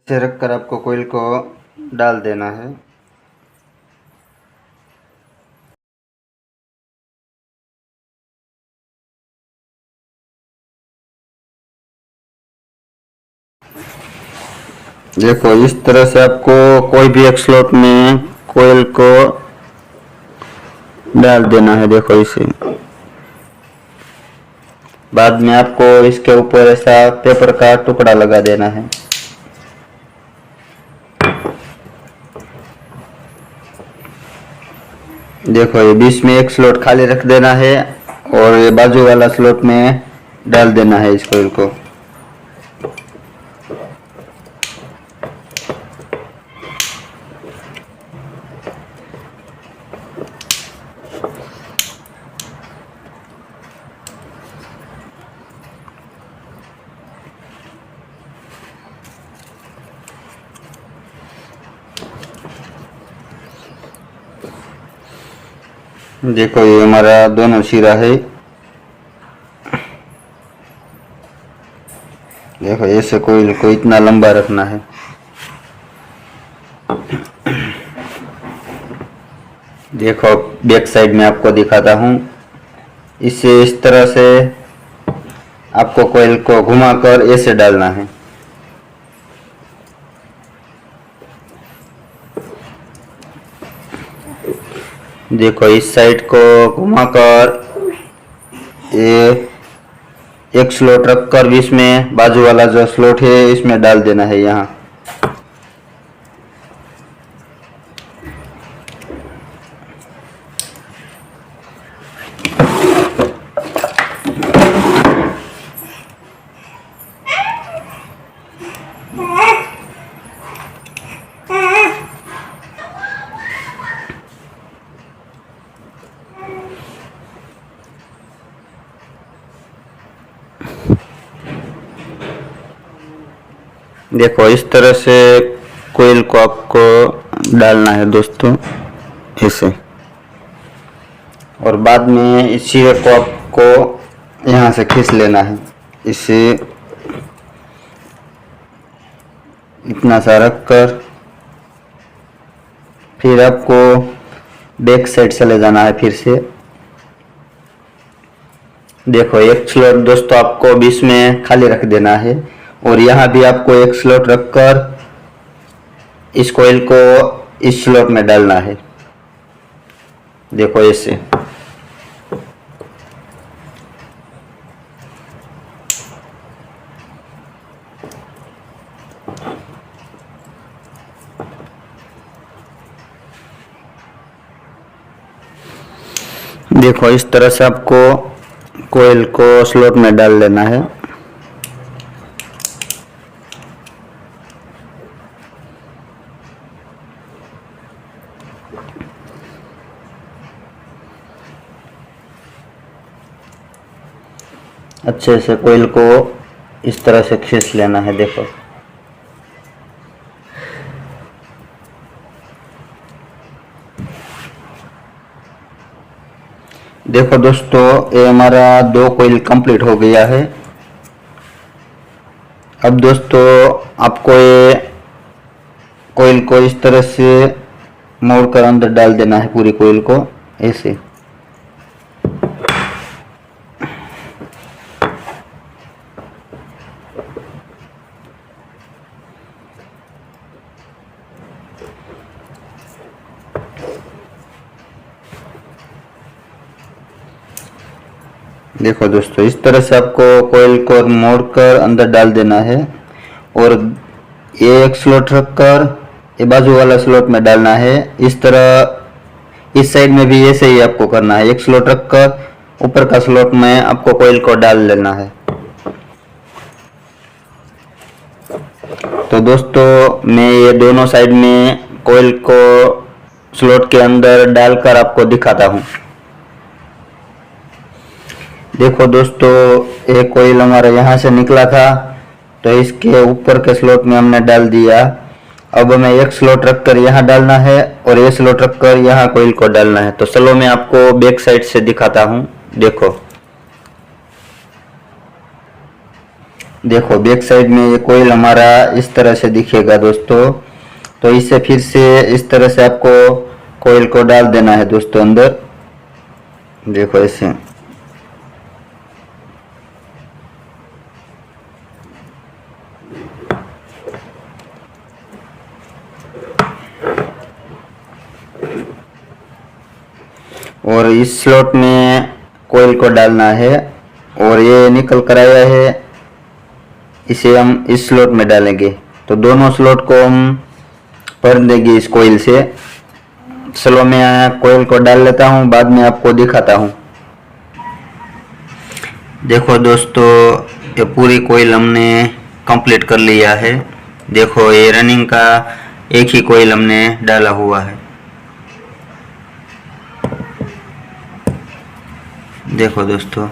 से रखकर आपको कोयल को डाल देना है। देखो इस तरह से आपको कोई भी एक स्लॉट में कोयल को डाल देना है। देखो इसे बाद में आपको इसके ऊपर ऐसा पेपर का टुकड़ा लगा देना है। देखो ये बीच में एक स्लॉट खाली रख देना है और ये बाजू वाला स्लॉट में डाल देना है इस कोयल को। देखो ये हमारा दोनों सिरा है। देखो ऐसे कोयल को इतना लंबा रखना है। देखो बैक साइड में आपको दिखाता हूँ। इसे इस तरह से आपको कोयल को घुमाकर ऐसे डालना है। देखो इस साइड को घुमाकर ये एक स्लॉट रखकर बीच में बाजू वाला जो स्लॉट है इसमें डाल देना है यहाँ। देखो इस तरह से कोयल को आपको डालना है दोस्तों ऐसे। और बाद में इस सिरे को आपको यहाँ से खींच लेना है। इसे इतना सा रख कर फिर आपको बैक साइड चले जाना है फिर से। देखो एक स्लॉट दोस्तों आपको बीच में खाली रख देना है और यहाँ भी आपको एक स्लॉट रखकर इस कोयल को इस स्लॉट में डालना है। देखो ऐसे। देखो इस तरह से आपको कोयल को स्लॉट में डाल लेना है। अच्छे से कोयल को इस तरह से खींच लेना है। देखो देखो दोस्तों ये हमारा दो कोयल कंप्लीट हो गया है। अब दोस्तों आपको ये कोयल को इस तरह से मोड़कर अंदर डाल देना है पूरी कोयल को ऐसे। देखो दोस्तों इस तरह से आपको कोयल को मोड़कर अंदर डाल देना है और ये एक स्लॉट रखकर ये बाजू वाला स्लॉट में डालना है। इस तरह इस साइड में भी ऐसे ही आपको करना है। एक स्लॉट रखकर ऊपर का स्लॉट में आपको कोयल को डाल लेना है। तो दोस्तों मैं ये दोनों साइड में कोयल को स्लॉट के अंदर डालकर आपको दिखाता हूँ। देखो दोस्तों एक कोयल हमारा यहाँ से निकला था तो इसके ऊपर के स्लॉट में हमने डाल दिया। अब हमें एक स्लॉट रखकर यहाँ डालना है और एक स्लॉट रखकर यहाँ कोयल को डालना है। तो चलो मैं आपको बैक साइड से दिखाता हूँ। देखो देखो बैक साइड में ये कोयल हमारा इस तरह से दिखेगा दोस्तों। तो इसे फिर से इस तरह से आपको कोयल को डाल देना है दोस्तों अंदर। देखो ऐसे। और इस स्लॉट में कोयल को डालना है और ये निकल कर आया है, इसे हम इस स्लॉट में डालेंगे। तो दोनों स्लॉट को हम भर देंगे इस कोयल से। चलो मैं कोयल को डाल लेता हूँ, बाद में आपको दिखाता हूँ। देखो दोस्तों ये पूरी कोयल हमने कंप्लीट कर लिया है। देखो ये रनिंग का एक ही कोयल हमने डाला हुआ है। देखो दोस्तों